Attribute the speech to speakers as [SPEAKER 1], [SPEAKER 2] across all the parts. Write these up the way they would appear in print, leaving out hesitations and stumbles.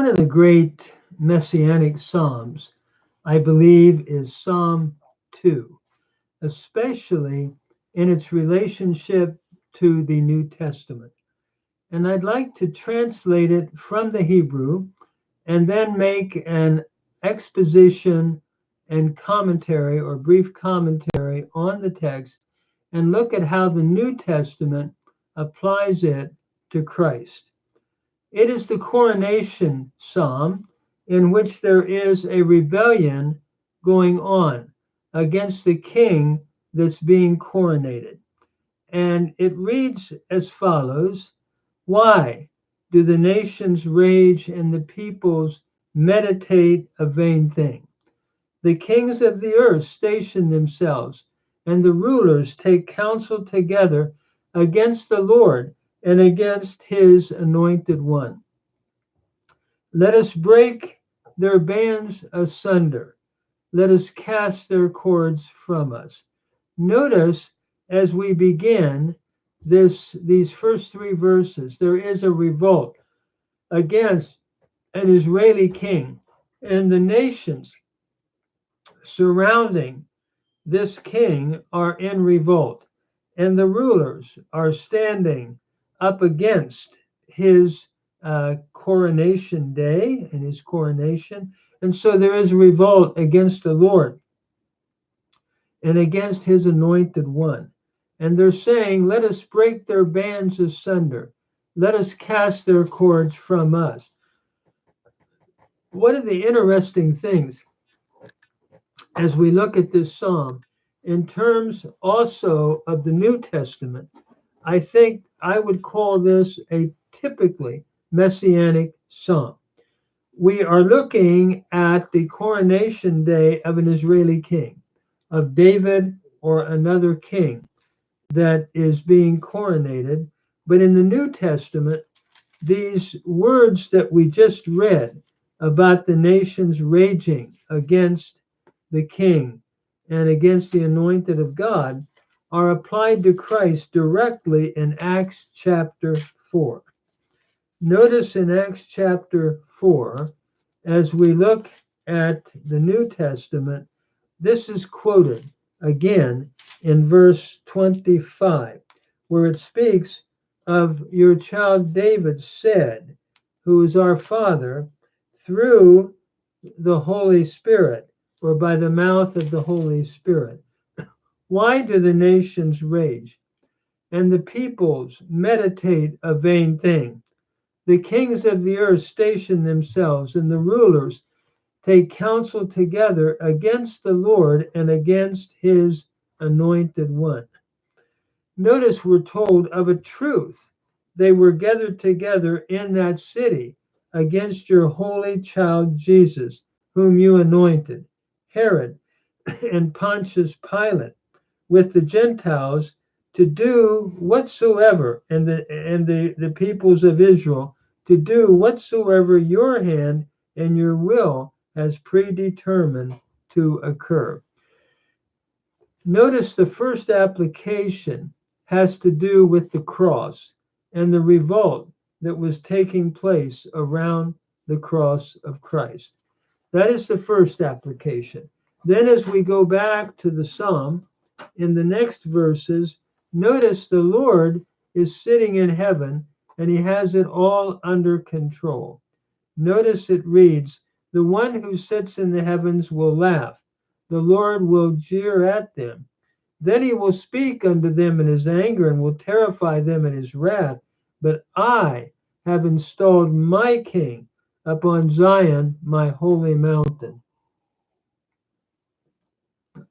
[SPEAKER 1] of the great messianic psalms, I believe, is Psalm 2, especially in its relationship to the New Testament. And I'd like to translate it from the Hebrew and then make an exposition and commentary or brief commentary on the text and look at how the New Testament applies it to Christ. It is the coronation psalm in which there is a rebellion going on against the king that's being coronated. And it reads as follows: Why do the nations rage and the peoples meditate a vain thing? The kings of the earth station themselves, and the rulers take counsel together against the Lord and against his anointed one. Let us break their bands asunder. Let us cast their cords from us. Notice as we begin these first three verses, there is a revolt against an Israeli king, and the nations surrounding this king are in revolt, and the rulers are standing up against his coronation day and his coronation. And so there is revolt against the Lord and against his anointed one. And they're saying, let us break their bands asunder. Let us cast their cords from us. One of the interesting things as we look at this psalm, in terms also of the New Testament, I think I would call this a typically messianic psalm. We are looking at the coronation day of an Israeli king, of David or another king that is being coronated. But in the New Testament, these words that we just read about the nations raging against the king and against the anointed of God are applied to Christ directly in Acts chapter 4. Notice in Acts chapter 4, as we look at the New Testament, this is quoted again in verse 25, where it speaks of your child David said, who is our father, through the Holy Spirit, or by the mouth of the Holy Spirit. Why do the nations rage and the peoples meditate a vain thing? The kings of the earth station themselves, and the rulers take counsel together against the Lord and against his anointed one. Notice we're told of a truth. They were gathered together in that city against your holy child Jesus, whom you anointed, Herod and Pontius Pilate, with the Gentiles, to do whatsoever, and the peoples of Israel, to do whatsoever your hand and your will has predetermined to occur. Notice the first application has to do with the cross and the revolt that was taking place around the cross of Christ. That is the first application. Then as we go back to the psalm, in the next verses, notice the Lord is sitting in heaven and he has it all under control. Notice it reads, the one who sits in the heavens will laugh. The Lord will jeer at them. Then he will speak unto them in his anger and will terrify them in his wrath. But I have installed my king upon Zion, my holy mountain.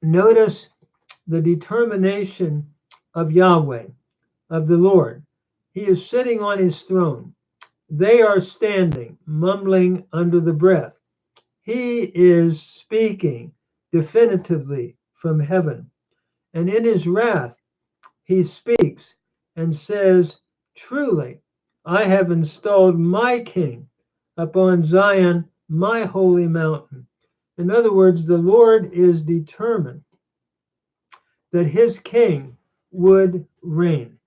[SPEAKER 1] Notice the determination of Yahweh, of the Lord. He is sitting on his throne. They are standing, mumbling under the breath. He is speaking definitively from heaven. And in his wrath, he speaks and says, truly, I have installed my king upon Zion, my holy mountain. In other words, the Lord is determined that his king would reign.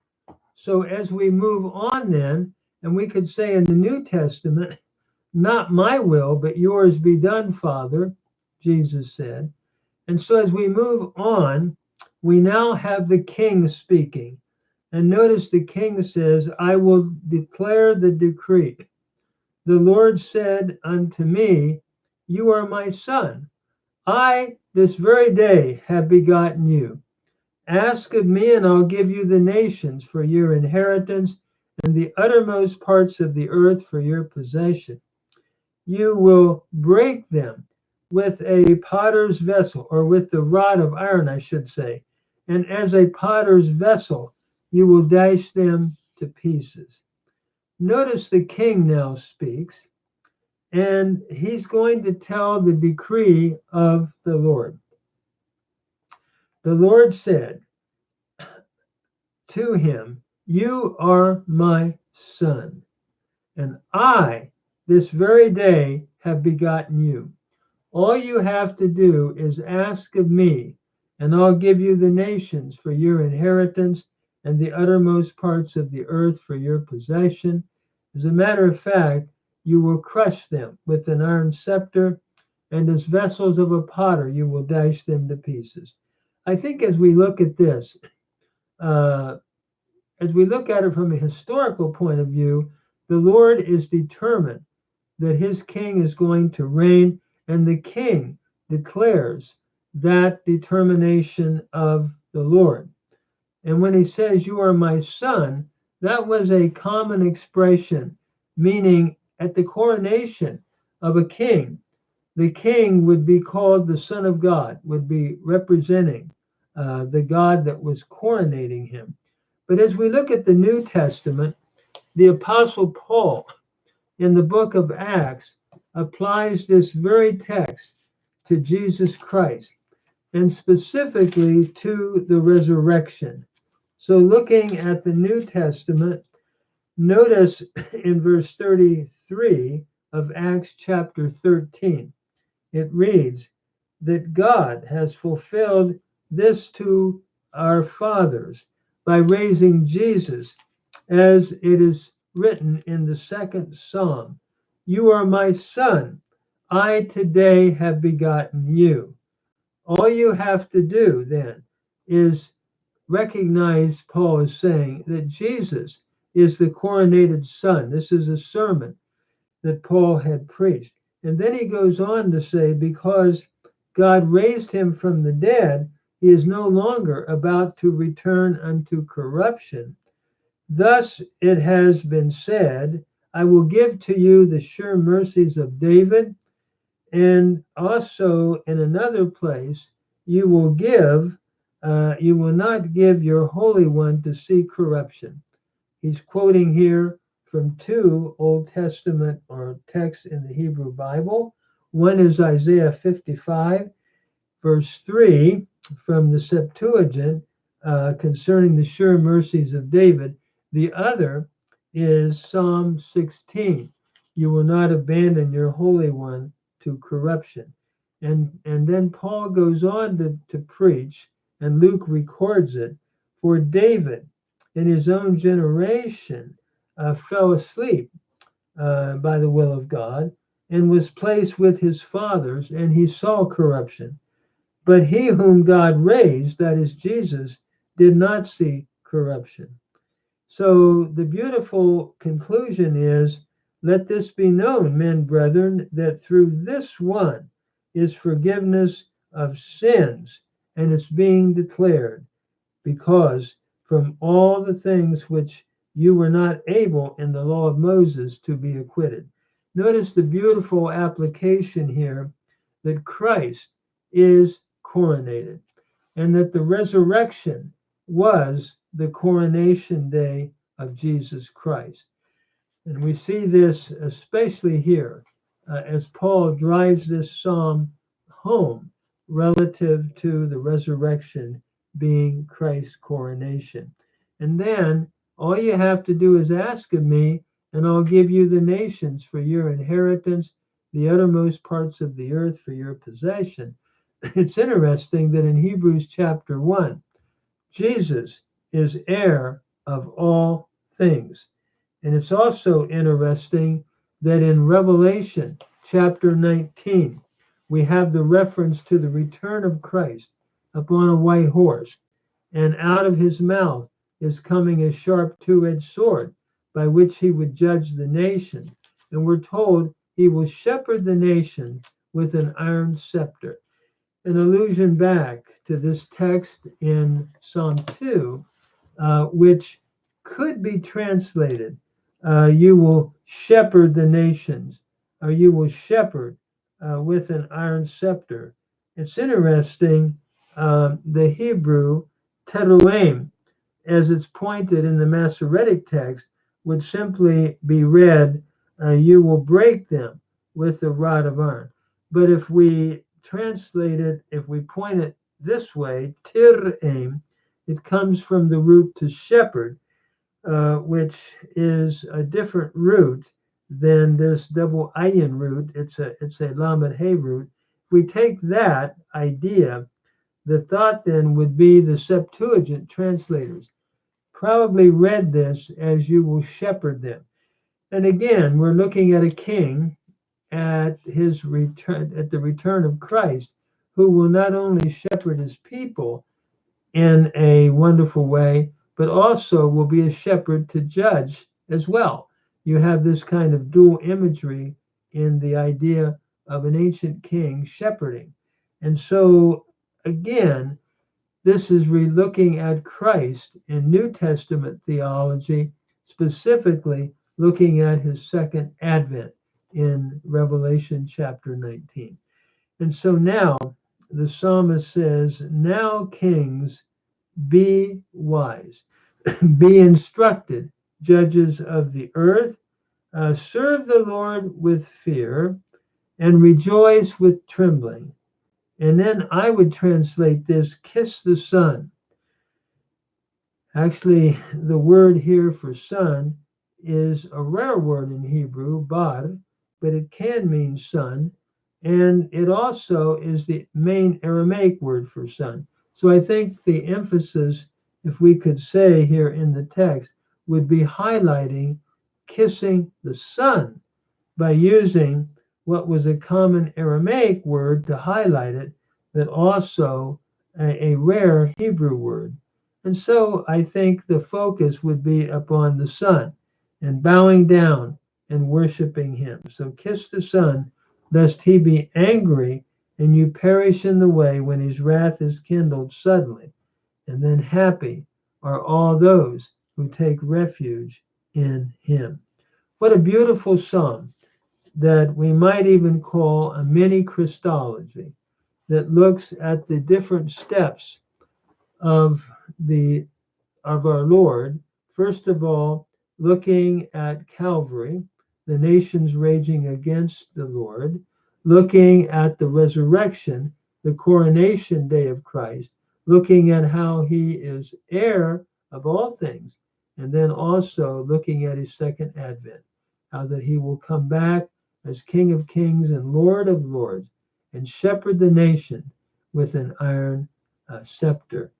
[SPEAKER 1] So as we move on then, and we could say in the New Testament, Not my will, but yours be done, Father, Jesus said. And so as we move on, we now have the king speaking. And notice the king says, I will declare the decree. The Lord said unto me, you are my son. I this very day have begotten you. Ask of me, and I'll give you the nations for your inheritance, and the uttermost parts of the earth for your possession. You will break them with a potter's vessel, or with the rod of iron, I should say. And as a potter's vessel, you will dash them to pieces. Notice the king now speaks, and he's going to tell the decree of the Lord. The Lord said to him, you are my son, and I this very day have begotten you. All you have to do is ask of me, and I'll give you the nations for your inheritance and the uttermost parts of the earth for your possession. As a matter of fact, you will crush them with an iron scepter, and as vessels of a potter, you will dash them to pieces. I think as we look at this, as we look at it from a historical point of view, the Lord is determined that his king is going to reign, and the king declares that determination of the Lord. And when he says, you are my son, that was a common expression, meaning at the coronation of a king, the king would be called the Son of God, would be representing the God that was coronating him. But as we look at the New Testament, the Apostle Paul in the book of Acts applies this very text to Jesus Christ, and specifically to the resurrection. So looking at the New Testament, notice in verse 33 of Acts chapter 13, it reads that God has fulfilled this to our fathers by raising Jesus, as it is written in the second Psalm, you are my son, I today have begotten you. All you have to do then is recognize, Paul is saying, that Jesus is the coronated son. This is a sermon that Paul had preached. And then he goes on to say, because God raised him from the dead, he is no longer about to return unto corruption. Thus it has been said, I will give to you the sure mercies of David. And also in another place, you will not give your Holy One to see corruption. He's quoting here from two Old Testament or texts in the Hebrew Bible. One is Isaiah 55, verse 3 from the Septuagint concerning the sure mercies of David. The other is Psalm 16. You will not abandon your Holy One to corruption. And then Paul goes on to preach, and Luke records it, for David in his own generation fell asleep by the will of God and was placed with his fathers, and he saw corruption. But he whom God raised, that is Jesus, did not see corruption. So the beautiful conclusion is, let this be known, men, brethren, that through this one is forgiveness of sins, and it's being declared, because from all the things which you were not able in the law of Moses to be acquitted. Notice the beautiful application here that Christ is coronated, and that the resurrection was the coronation day of Jesus Christ. And we see this especially here as Paul drives this psalm home relative to the resurrection being Christ's coronation. And then all you have to do is ask of me, and I'll give you the nations for your inheritance, the uttermost parts of the earth for your possession. It's interesting that in Hebrews chapter 1, Jesus is heir of all things. And it's also interesting that in Revelation chapter 19, we have the reference to the return of Christ upon a white horse, and out of his mouth is coming a sharp two-edged sword by which he would judge the nation. And we're told he will shepherd the nation with an iron scepter. An allusion back to this text in Psalm 2, which could be translated, you will shepherd the nations, or you will shepherd with an iron scepter. It's interesting, the Hebrew teruim, as it's pointed in the Masoretic text, would simply be read, you will break them with a rod of iron. But if we translate it, if we point it this way, tir'im, it comes from the root to shepherd, which is a different root than this double ayin root. It's a lamed hey root. If we take that idea, the thought then would be the Septuagint translators probably read this as you will shepherd them. And again, we're looking at a king at his return, at the return of Christ, who will not only shepherd his people in a wonderful way, but also will be a shepherd to judge as well. You have this kind of dual imagery in the idea of an ancient king shepherding. And so, again, this is looking at Christ in New Testament theology, specifically looking at his second advent in Revelation chapter 19. And so now the psalmist says, now kings, be wise, be instructed, judges of the earth, serve the Lord with fear, and rejoice with trembling. And then I would translate this, kiss the Son. Actually, the word here for son is a rare word in Hebrew, bar, but it can mean son. And it also is the main Aramaic word for son. So I think the emphasis, if we could say here in the text, would be highlighting kissing the Son by using what was a common Aramaic word to highlight it, but also a rare Hebrew word. And so I think the focus would be upon the Son and bowing down and worshiping him. So kiss the Son, lest he be angry and you perish in the way when his wrath is kindled suddenly. And then happy are all those who take refuge in him. What a beautiful psalm that we might even call a mini Christology that looks at the different steps of our Lord. First of all, looking at Calvary, the nations raging against the Lord, looking at the resurrection, the coronation day of Christ, looking at how he is heir of all things, and then also looking at his second advent, how that he will come back as King of Kings and Lord of Lords and shepherd the nation with an iron scepter.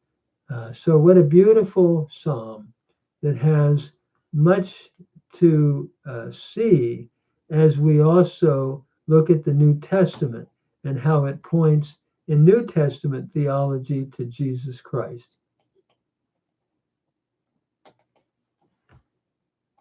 [SPEAKER 1] So what a beautiful psalm that has much to see as we also look at the New Testament and how it points in New Testament theology to Jesus Christ.